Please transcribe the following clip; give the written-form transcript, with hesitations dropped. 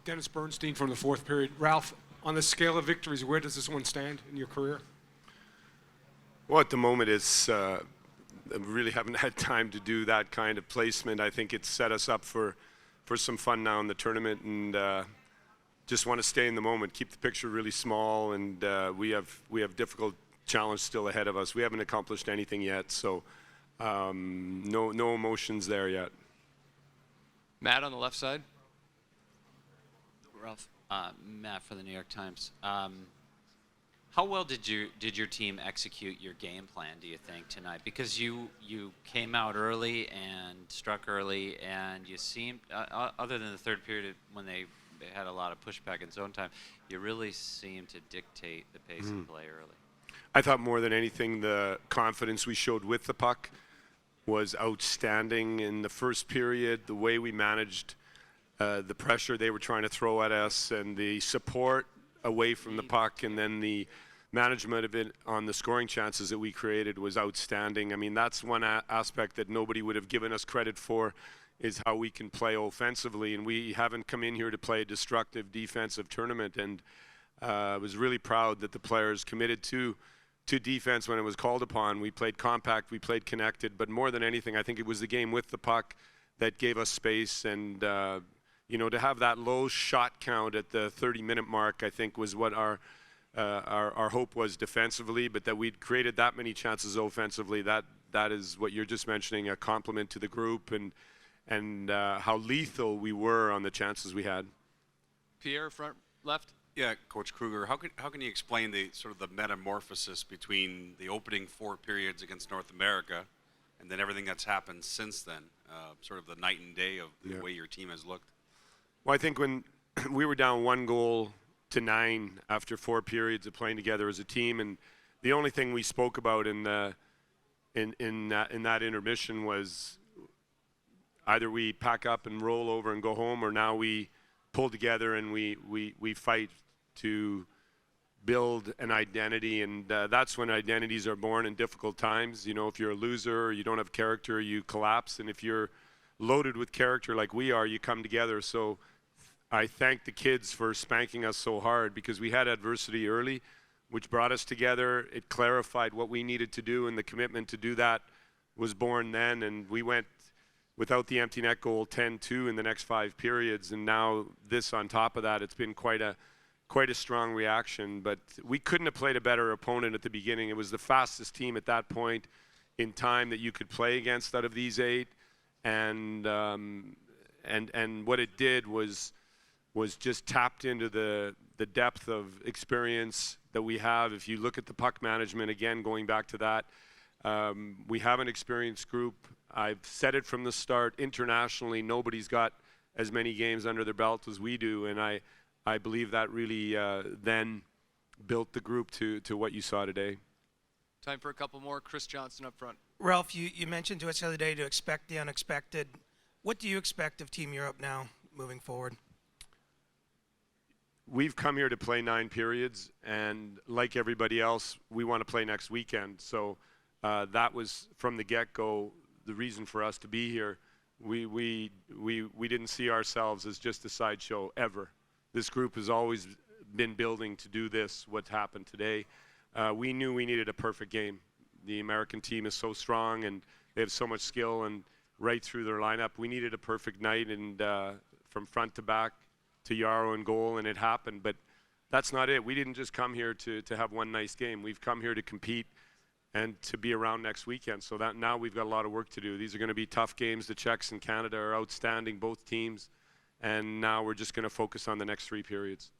Dennis Bernstein from the fourth period. Ralph, on the scale of victories, where does this one stand in your career? Well, at the moment, it's I really haven't had time to do that kind of placement. I think it's set us up for some fun now in the tournament, and just want to stay in the moment, keep the picture really small, and we have difficult challenge still ahead of us. We haven't accomplished anything yet, so no emotions there yet. Matt on the left side. Ralph, Matt for the New York Times. How well did your team execute your game plan, do you think, tonight? Because you came out early and struck early, and you seemed, other than the third period when they had a lot of pushback in zone time, you really seemed to dictate the pace of play early. I thought more than anything the confidence we showed with the puck was outstanding in the first period. The way we managed the pressure they were trying to throw at us and the support away from the puck, and then the management of it on the scoring chances that we created was outstanding. I mean, that's one aspect that nobody would have given us credit for, is how we can play offensively, and we haven't come in here to play a destructive defensive tournament. And I was really proud that the players committed to defense when it was called upon. We played compact, we played connected, but more than anything, I think it was the game with the puck that gave us space. And you know, to have that low shot count at the 30-minute mark, I think was what our hope was defensively. But that we'd created that many chances offensively, that is what you're just mentioning, a compliment to the group and how lethal we were on the chances we had. Pierre, front left. Yeah, Coach Krueger, how can you explain the sort of the metamorphosis between the opening 4 periods against North America and then everything that's happened since then, sort of the night and day of the way your team has looked? Well, I think when we were down 1-9 after 4 periods of playing together as a team, and the only thing we spoke about in that intermission was either we pack up and roll over and go home, or now we pull together and we fight to build an identity. And that's when identities are born in difficult times. You know, if you're a loser or you don't have character, you collapse. And if you're loaded with character like we are, you come together. So I thank the kids for spanking us so hard, because we had adversity early, which brought us together. It clarified what we needed to do, and the commitment to do that was born then. And we went without the empty net goal 10-2 in the next 5 periods, and now this on top of that. It's been quite a strong reaction, but we couldn't have played a better opponent at the beginning. It was the fastest team at that point in time that you could play against out of these 8, and what it did was just tapped into the depth of experience that we have. If you look at the puck management, again, going back to that, we have an experienced group. I've said it from the start, internationally, nobody's got as many games under their belt as we do, and I believe that really then built the group to what you saw today. Time for a couple more. Chris Johnson up front. Ralph, you mentioned to us the other day to expect the unexpected. What do you expect of Team Europe now moving forward? We've come here to play 9 periods, and like everybody else, we want to play next weekend. So that was from the get-go the reason for us to be here. We didn't see ourselves as just a sideshow ever. This group has always been building to do this, what happened today. We knew we needed a perfect game. The American team is so strong, and they have so much skill, and right through their lineup, we needed a perfect night, and from front to back to Yarrow and goal, and it happened. But that's not it. We didn't just come here to have one nice game. We've come here to compete and to be around next weekend. So that now we've got a lot of work to do. These are going to be tough games. The Czechs and Canada are outstanding, both teams. And now we're just going to focus on the next 3 periods.